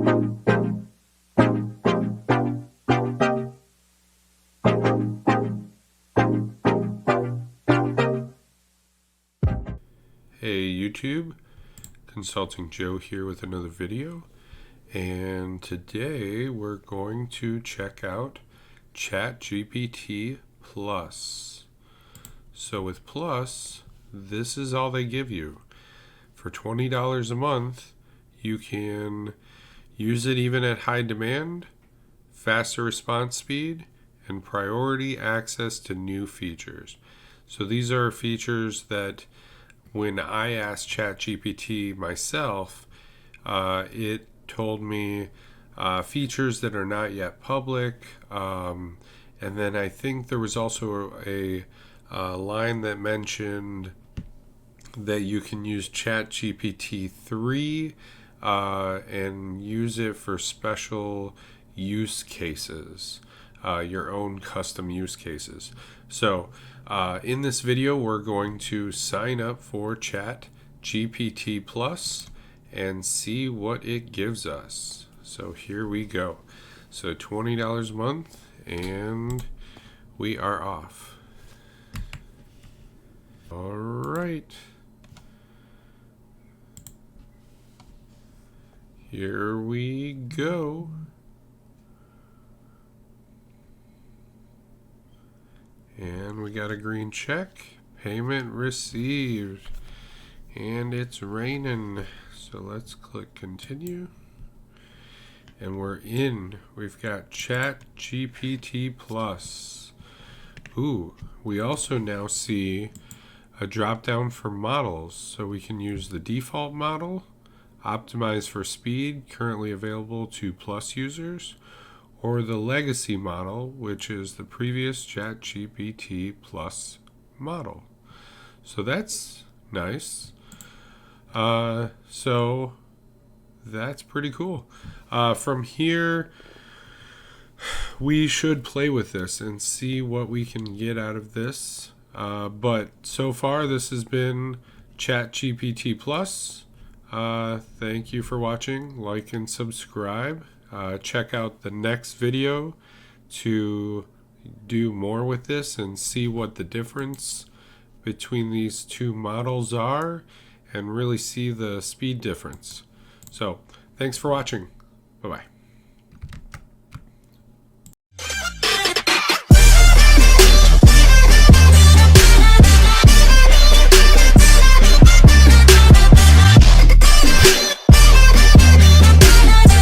Hey YouTube, Consulting Joe here with another video, and today we're going to check out ChatGPT Plus. So with Plus, this is all they give you. For $20 a month, you can use it even at high demand, faster response speed, and priority access to new features. So these are features that when I asked ChatGPT myself, it told me features that are not yet public. And then I think there was also a line that mentioned that you can use ChatGPT 3 and use it for special use cases, your own custom use cases. So in this video, we're going to sign up for ChatGPT Plus and see what it gives us. So here we go. So $20 a month, and we are off. All right. Here we go. And we got a green check. Payment received. And it's raining. So let's click continue. And we're in. We've got ChatGPT Plus. Ooh, we also now see a drop down for models. So we can use the default model, optimized for speed, currently available to Plus users, or the legacy model, which is the previous ChatGPT Plus model. So that's nice. So that's pretty cool. From here, we should play with this and see what we can get out of this. But so far, this has been ChatGPT Plus. Thank you for watching. Like and subscribe. Check out the next video to do more with this and see what the difference between these two models are and really see the speed difference. So thanks for watching. Bye-bye.